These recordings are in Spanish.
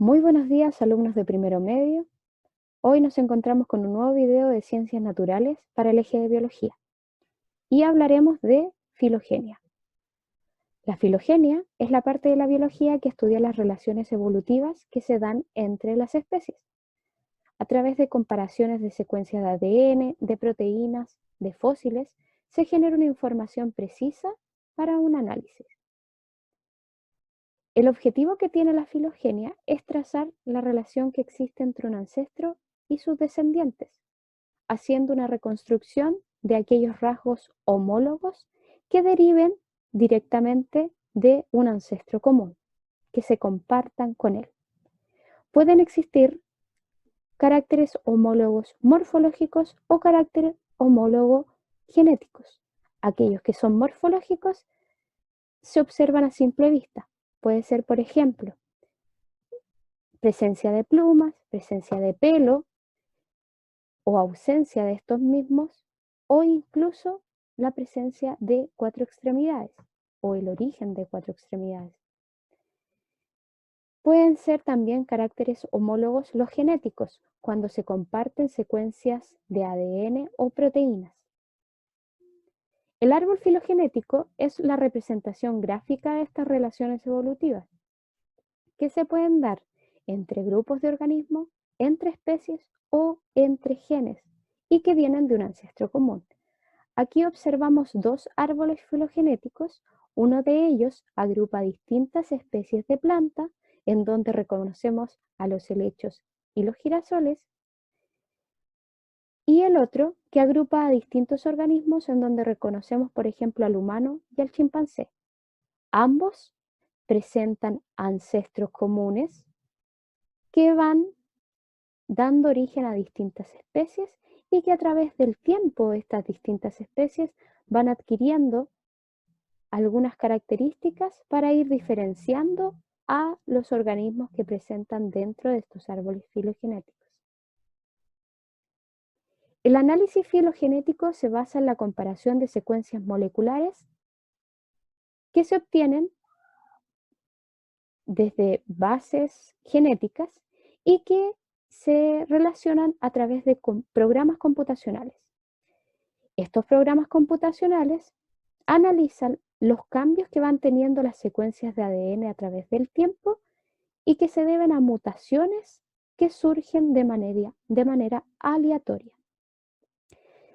Muy buenos días, alumnos de primero medio. Hoy nos encontramos con un nuevo video de ciencias naturales para el eje de biología y hablaremos de filogenia. La filogenia es la parte de la biología que estudia las relaciones evolutivas que se dan entre las especies a través de comparaciones de secuencias de ADN, de proteínas, de fósiles. Se genera una información precisa para un análisis. El objetivo que tiene la filogenia es trazar la relación que existe entre un ancestro y sus descendientes, haciendo una reconstrucción de aquellos rasgos homólogos que deriven directamente de un ancestro común, que se compartan con él. Pueden existir caracteres homólogos morfológicos o caracteres homólogos genéticos. Aquellos que son morfológicos se observan a simple vista. Puede ser, por ejemplo, presencia de plumas, presencia de pelo o ausencia de estos mismos, o incluso la presencia de cuatro extremidades o el origen de cuatro extremidades. Pueden ser también caracteres homólogos los genéticos, cuando se comparten secuencias de ADN o proteínas. El árbol filogenético es la representación gráfica de estas relaciones evolutivas, que se pueden dar entre grupos de organismos, entre especies o entre genes, y que vienen de un ancestro común. Aquí observamos dos árboles filogenéticos. Uno de ellos agrupa distintas especies de planta, en donde reconocemos a los helechos y los girasoles, y el otro que agrupa a distintos organismos, en donde reconocemos, por ejemplo, al humano y al chimpancé. Ambos presentan ancestros comunes que van dando origen a distintas especies y que a través del tiempo estas distintas especies van adquiriendo algunas características para ir diferenciando a los organismos que presentan dentro de estos árboles filogenéticos. El análisis filogenético se basa en la comparación de secuencias moleculares que se obtienen desde bases genéticas y que se relacionan a través de programas computacionales. Estos programas computacionales analizan los cambios que van teniendo las secuencias de ADN a través del tiempo y que se deben a mutaciones que surgen de manera aleatoria.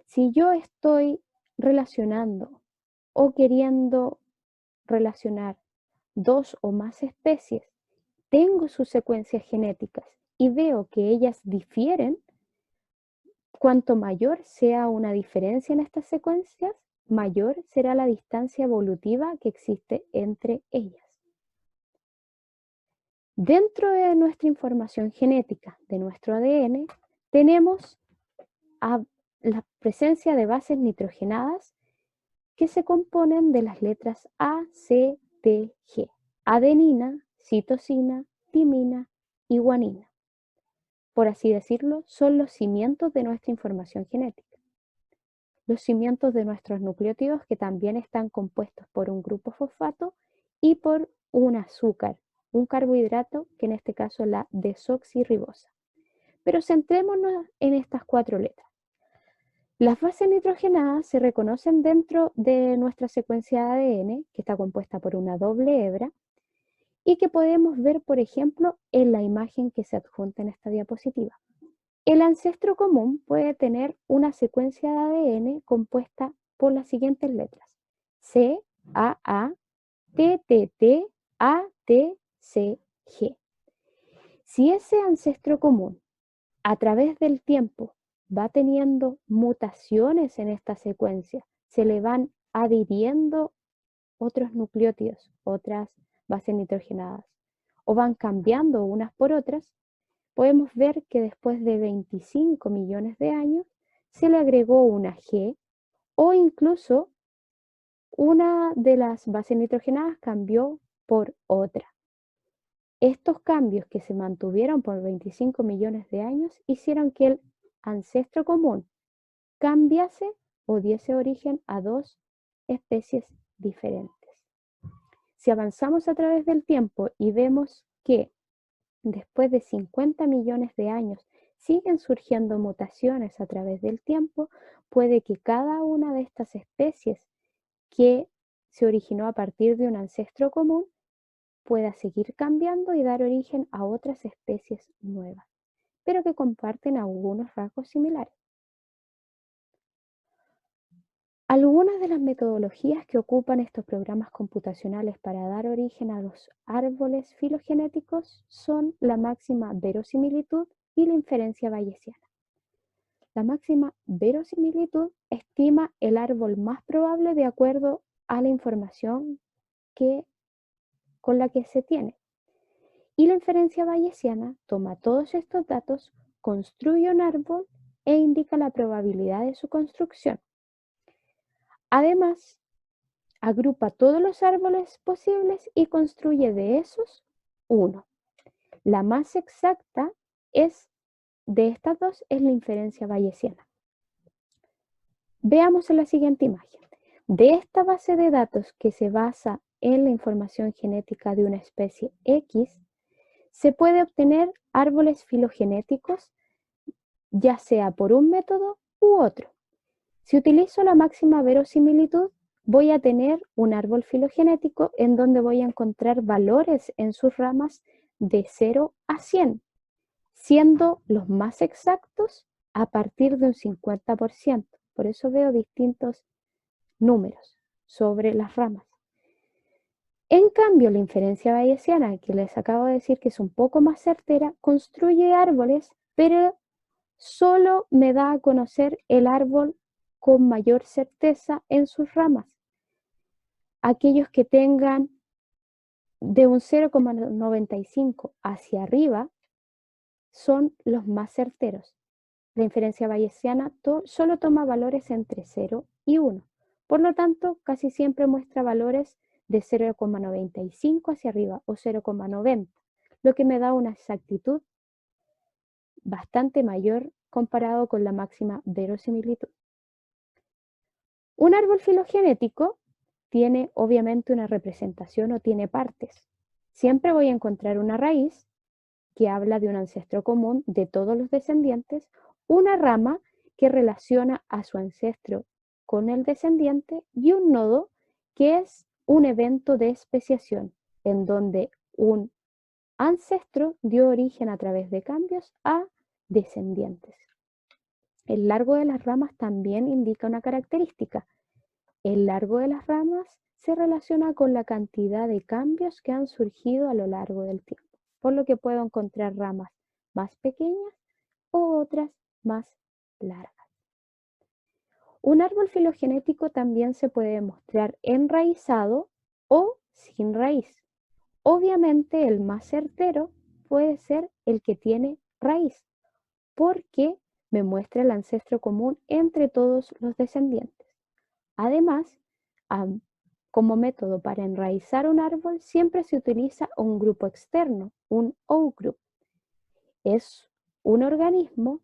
Si yo estoy relacionando o queriendo relacionar dos o más especies, tengo sus secuencias genéticas y veo que ellas difieren, cuanto mayor sea una diferencia en estas secuencias, mayor será la distancia evolutiva que existe entre ellas. Dentro de nuestra información genética, de nuestro ADN, tenemos la presencia de bases nitrogenadas que se componen de las letras A, C, T, G. Adenina, citosina, timina y guanina. Por así decirlo, son los cimientos de nuestra información genética. Los cimientos de nuestros nucleótidos, que también están compuestos por un grupo fosfato y por un azúcar, un carbohidrato, que en este caso es la desoxirribosa. Pero centrémonos en estas cuatro letras. Las bases nitrogenadas se reconocen dentro de nuestra secuencia de ADN, que está compuesta por una doble hebra, y que podemos ver, por ejemplo, en la imagen que se adjunta en esta diapositiva. El ancestro común puede tener una secuencia de ADN compuesta por las siguientes letras: C, A, A, T, T, T, A, T, C, G. Si ese ancestro común a través del tiempo va teniendo mutaciones en esta secuencia, se le van adhiriendo otros nucleótidos, otras bases nitrogenadas, o van cambiando unas por otras, podemos ver que después de 25 millones de años se le agregó una G, o incluso una de las bases nitrogenadas cambió por otra. Estos cambios, que se mantuvieron por 25 millones de años, hicieron que el ancestro común cambiase o diese origen a dos especies diferentes. Si avanzamos a través del tiempo y vemos que después de 50 millones de años, siguen surgiendo mutaciones a través del tiempo, puede que cada una de estas especies que se originó a partir de un ancestro común pueda seguir cambiando y dar origen a otras especies nuevas, pero que comparten algunos rasgos similares. Algunas de las metodologías que ocupan estos programas computacionales para dar origen a los árboles filogenéticos son la máxima verosimilitud y la inferencia bayesiana. La máxima verosimilitud estima el árbol más probable de acuerdo a la información con la que se tiene. Y la inferencia bayesiana toma todos estos datos, construye un árbol e indica la probabilidad de su construcción. Además, agrupa todos los árboles posibles y construye de esos uno. La más exacta de estas dos es la inferencia bayesiana. Veamos en la siguiente imagen. De esta base de datos que se basa en la información genética de una especie X, se puede obtener árboles filogenéticos, ya sea por un método u otro. Si utilizo la máxima verosimilitud, voy a tener un árbol filogenético en donde voy a encontrar valores en sus ramas de 0 a 100, siendo los más exactos a partir de un 50%. Por eso veo distintos números sobre las ramas. En cambio, la inferencia bayesiana, que les acabo de decir que es un poco más certera, construye árboles, pero solo me da a conocer el árbol con mayor certeza en sus ramas. Aquellos que tengan de un 0,95 hacia arriba son los más certeros. La inferencia bayesiana solo toma valores entre 0 y 1. Por lo tanto, casi siempre muestra valores de 0,95 hacia arriba o 0,90, lo que me da una exactitud bastante mayor comparado con la máxima verosimilitud. Un árbol filogenético tiene obviamente una representación o tiene partes. Siempre voy a encontrar una raíz que habla de un ancestro común de todos los descendientes, una rama que relaciona a su ancestro con el descendiente y un nodo que es un evento de especiación en donde un ancestro dio origen a través de cambios a descendientes. El largo de las ramas también indica una característica. El largo de las ramas se relaciona con la cantidad de cambios que han surgido a lo largo del tiempo, por lo que puedo encontrar ramas más pequeñas o otras más largas. Un árbol filogenético también se puede mostrar enraizado o sin raíz. Obviamente el más certero puede ser el que tiene raíz, porque me muestra el ancestro común entre todos los descendientes. Además, como método para enraizar un árbol siempre se utiliza un grupo externo, un outgroup. Es un organismo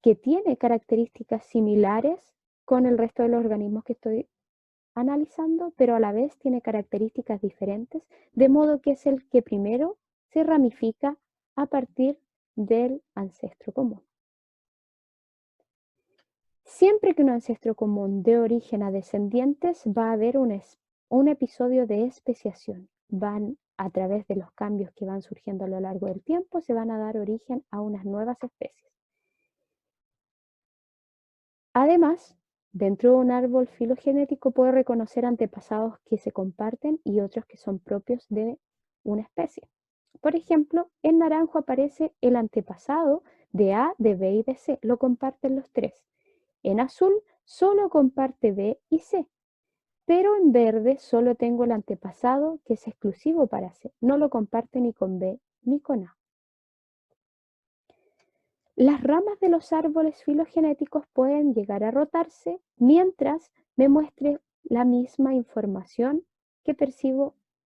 que tiene características similares con el resto de los organismos que estoy analizando, pero a la vez tiene características diferentes, de modo que es el que primero se ramifica a partir del ancestro común. Siempre que un ancestro común dé origen a descendientes, va a haber un episodio de especiación. Van a través de los cambios que van surgiendo a lo largo del tiempo, se van a dar origen a unas nuevas especies. Además, dentro de un árbol filogenético puedo reconocer antepasados que se comparten y otros que son propios de una especie. Por ejemplo, en naranjo aparece el antepasado de A, de B y de C, lo comparten los tres. En azul solo comparte B y C, pero en verde solo tengo el antepasado que es exclusivo para C, no lo comparte ni con B ni con A. Las ramas de los árboles filogenéticos pueden llegar a rotarse mientras me muestre la misma información que percibo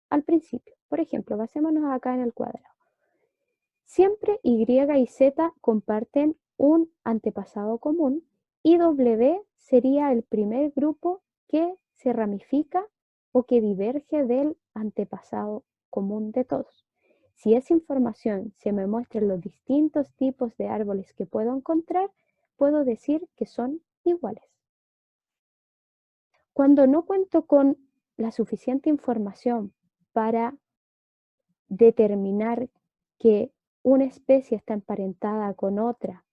al principio. Por ejemplo, basémonos acá en el cuadrado. Siempre Y y Z comparten un antepasado común y W sería el primer grupo que se ramifica o que diverge del antepasado común de todos. Si esa información se me muestra en los distintos tipos de árboles que puedo encontrar, puedo decir que son iguales. Cuando no cuento con la suficiente información para determinar que una especie está emparentada con otra,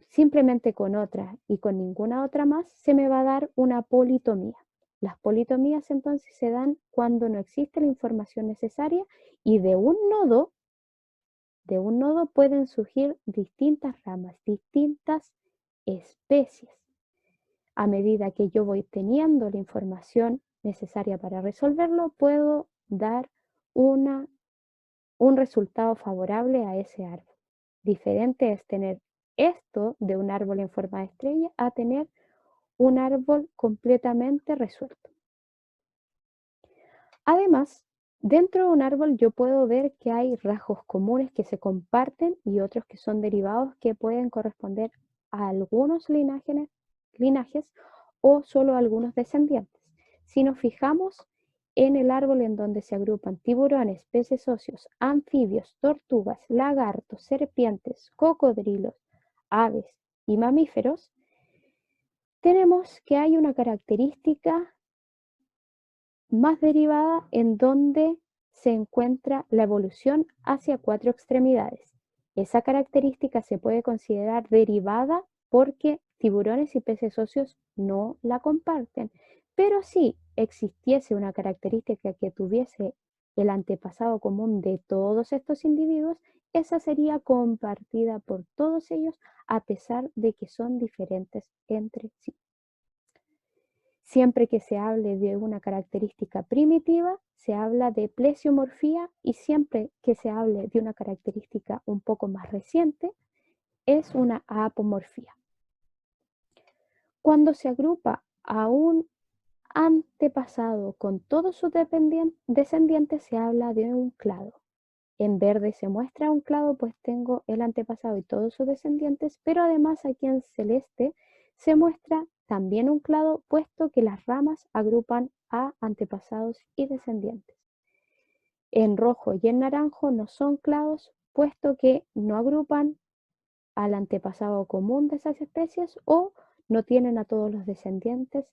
simplemente con otra y con ninguna otra más, se me va a dar una politomía. Las politomías entonces se dan cuando no existe la información necesaria y de un nodo pueden surgir distintas ramas, distintas especies. A medida que yo voy teniendo la información necesaria para resolverlo, puedo dar un resultado favorable a ese árbol. Diferente es tener esto de un árbol en forma de estrella a tener un árbol completamente resuelto. Además, dentro de un árbol yo puedo ver que hay rasgos comunes que se comparten y otros que son derivados que pueden corresponder a algunos linajes o solo a algunos descendientes. Si nos fijamos en el árbol en donde se agrupan tiburones, peces óseos, anfibios, tortugas, lagartos, serpientes, cocodrilos, aves y mamíferos, tenemos que hay una característica más derivada en donde se encuentra la evolución hacia cuatro extremidades. Esa característica se puede considerar derivada porque tiburones y peces óseos no la comparten, pero si existiese una característica que tuviese el antepasado común de todos estos individuos, esa sería compartida por todos ellos a pesar de que son diferentes entre sí. Siempre que se hable de una característica primitiva, se habla de plesiomorfía y siempre que se hable de una característica un poco más reciente, es una apomorfía. Cuando se agrupa a un antepasado con todos sus descendientes, se habla de un clado. En verde se muestra un clado, pues tengo el antepasado y todos sus descendientes, pero además aquí en celeste se muestra también un clado, puesto que las ramas agrupan a antepasados y descendientes. En rojo y en naranjo no son clados, puesto que no agrupan al antepasado común de esas especies o no tienen a todos los descendientes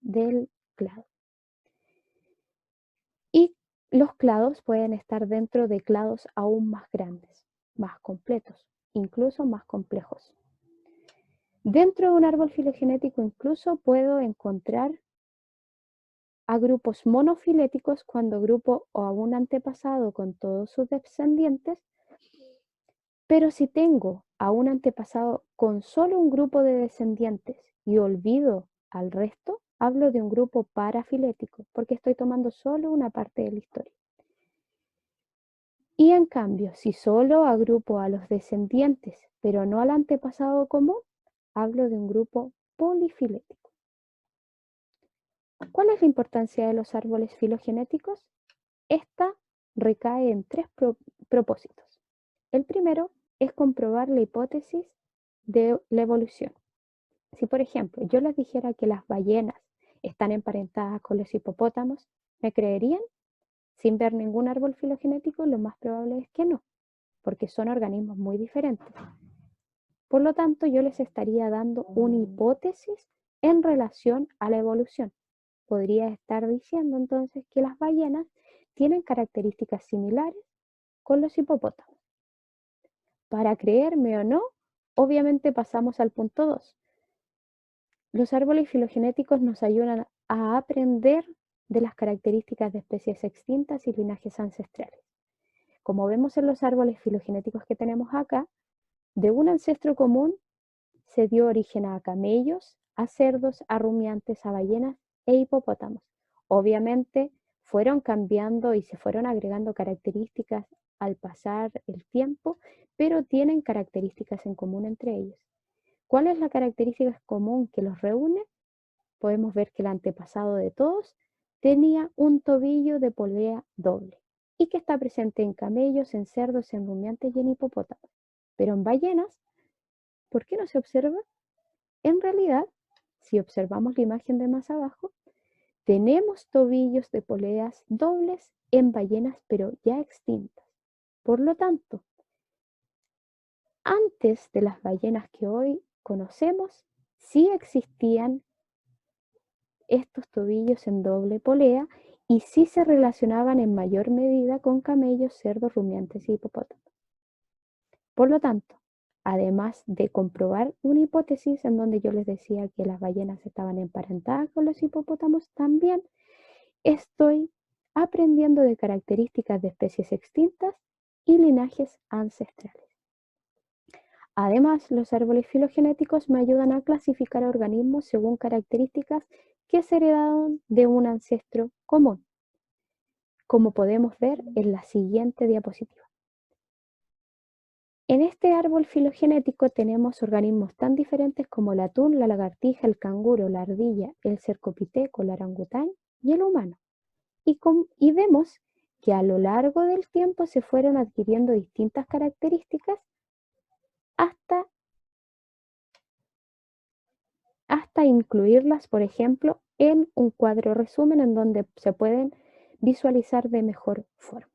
del clado. Y los clados pueden estar dentro de clados aún más grandes, más completos, incluso más complejos. Dentro de un árbol filogenético incluso puedo encontrar a grupos monofiléticos cuando agrupo a un antepasado con todos sus descendientes, pero si tengo a un antepasado con solo un grupo de descendientes y olvido al resto, hablo de un grupo parafilético, porque estoy tomando solo una parte de la historia. Y en cambio, si solo agrupo a los descendientes, pero no al antepasado común, hablo de un grupo polifilético. ¿Cuál es la importancia de los árboles filogenéticos? Esta recae en tres propósitos. El primero es comprobar la hipótesis de la evolución. Si, por ejemplo, yo les dijera que las ballenas están emparentadas con los hipopótamos, ¿me creerían? Sin ver ningún árbol filogenético, lo más probable es que no, porque son organismos muy diferentes. Por lo tanto, yo les estaría dando una hipótesis en relación a la evolución. Podría estar diciendo entonces que las ballenas tienen características similares con los hipopótamos. Para creerme o no, obviamente pasamos al punto 2. Los árboles filogenéticos nos ayudan a aprender de las características de especies extintas y linajes ancestrales. Como vemos en los árboles filogenéticos que tenemos acá, de un ancestro común se dio origen a camellos, a cerdos, a rumiantes, a ballenas e hipopótamos. Obviamente fueron cambiando y se fueron agregando características al pasar el tiempo, pero tienen características en común entre ellos. ¿Cuál es la característica común que los reúne? Podemos ver que el antepasado de todos tenía un tobillo de polea doble y que está presente en camellos, en cerdos, en rumiantes y en hipopótamos. Pero en ballenas, ¿por qué no se observa? En realidad, si observamos la imagen de más abajo, tenemos tobillos de poleas dobles en ballenas, pero ya extintas. Por lo tanto, antes de las ballenas que hoy conocemos, sí existían estos tobillos en doble polea y sí se relacionaban en mayor medida con camellos, cerdos, rumiantes y hipopótamos. Por lo tanto, además de comprobar una hipótesis en donde yo les decía que las ballenas estaban emparentadas con los hipopótamos, también estoy aprendiendo de características de especies extintas y linajes ancestrales. Además, los árboles filogenéticos me ayudan a clasificar organismos según características que se heredaron de un ancestro común, como podemos ver en la siguiente diapositiva. En este árbol filogenético tenemos organismos tan diferentes como el atún, la lagartija, el canguro, la ardilla, el cercopiteco, el orangután y el humano. Y vemos que a lo largo del tiempo se fueron adquiriendo distintas características hasta incluirlas, por ejemplo, en un cuadro resumen en donde se pueden visualizar de mejor forma.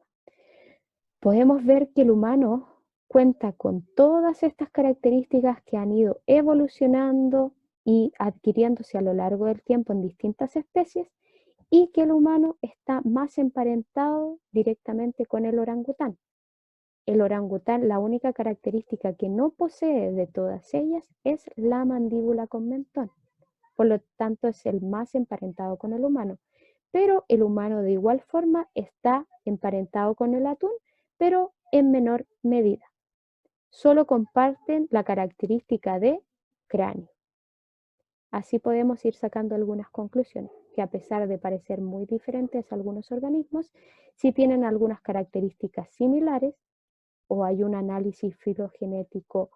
Podemos ver que el humano cuenta con todas estas características que han ido evolucionando y adquiriéndose a lo largo del tiempo en distintas especies y que el humano está más emparentado directamente con el orangután. El orangután, la única característica que no posee de todas ellas es la mandíbula con mentón. Por lo tanto, es el más emparentado con el humano. Pero el humano de igual forma está emparentado con el atún, pero en menor medida. Solo comparten la característica de cráneo. Así podemos ir sacando algunas conclusiones, que a pesar de parecer muy diferentes a algunos organismos, sí tienen algunas características similares o hay un análisis filogenético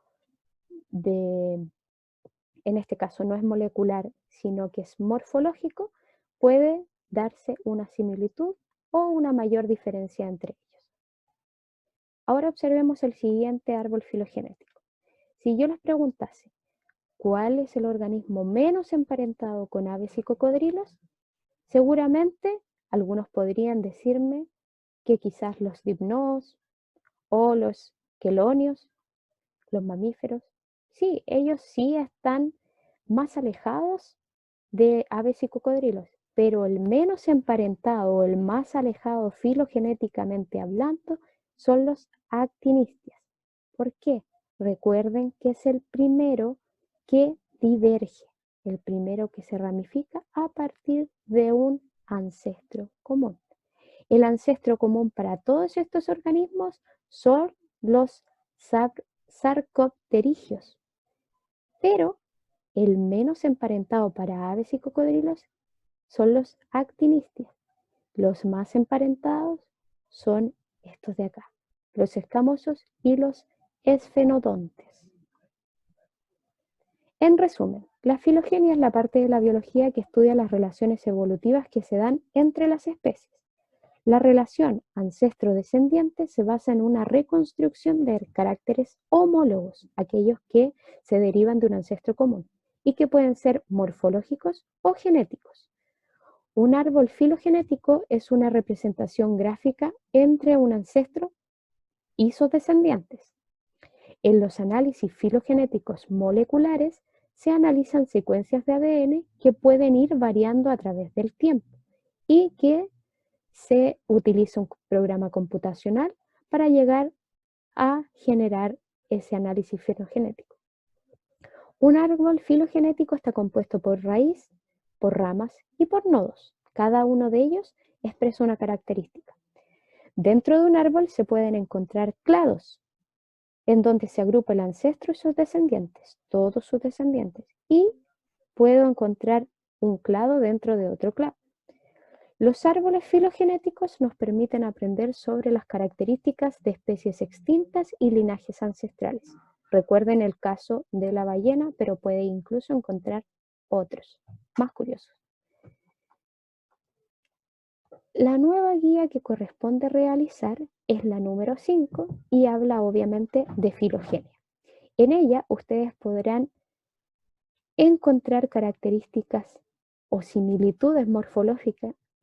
en este caso no es molecular, sino que es morfológico, puede darse una similitud o una mayor diferencia entre ellos. Ahora observemos el siguiente árbol filogenético. Si yo les preguntase, ¿cuál es el organismo menos emparentado con aves y cocodrilos? Seguramente algunos podrían decirme que quizás los dipnoos o los quelonios, los mamíferos. Sí, ellos sí están más alejados de aves y cocodrilos, pero el menos emparentado o el más alejado filogenéticamente hablando son los actinistias. ¿Por qué? Recuerden que es el primero que diverge, el primero que se ramifica a partir de un ancestro común. El ancestro común para todos estos organismos son los sarcopterigios, pero el menos emparentado para aves y cocodrilos son los actinistias. Los más emparentados son estos de acá, los escamosos y los esfenodontes. En resumen, la filogenia es la parte de la biología que estudia las relaciones evolutivas que se dan entre las especies. La relación ancestro-descendiente se basa en una reconstrucción de caracteres homólogos, aquellos que se derivan de un ancestro común y que pueden ser morfológicos o genéticos. Un árbol filogenético es una representación gráfica entre un ancestro y sus descendientes. En los análisis filogenéticos moleculares se analizan secuencias de ADN que pueden ir variando a través del tiempo y que se utiliza un programa computacional para llegar a generar ese análisis filogenético. Un árbol filogenético está compuesto por raíz, por ramas y por nodos. Cada uno de ellos expresa una característica. Dentro de un árbol se pueden encontrar clados, en donde se agrupa el ancestro y sus descendientes, todos sus descendientes, y puedo encontrar un clado dentro de otro clado. Los árboles filogenéticos nos permiten aprender sobre las características de especies extintas y linajes ancestrales. Recuerden el caso de la ballena, pero puede incluso encontrar otros más curiosos. La nueva guía que corresponde realizar es la número 5 y habla obviamente de filogenia. En ella ustedes podrán encontrar características o similitudes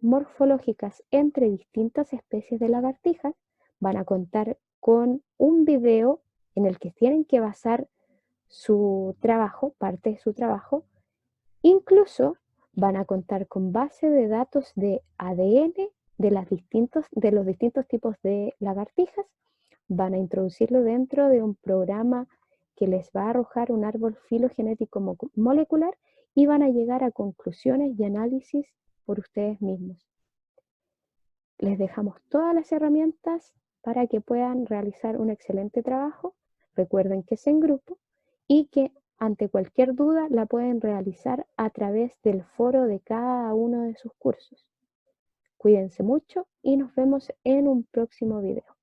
morfológicas entre distintas especies de lagartijas, van a contar con un video en el que tienen que basar su trabajo, parte de su trabajo. Incluso van a contar con base de datos de ADN de los distintos tipos de lagartijas. Van a introducirlo dentro de un programa que les va a arrojar un árbol filogenético molecular y van a llegar a conclusiones y análisis por ustedes mismos. Les dejamos todas las herramientas para que puedan realizar un excelente trabajo. Recuerden que es en grupo y que ante cualquier duda la pueden realizar a través del foro de cada uno de sus cursos. Cuídense mucho y nos vemos en un próximo video.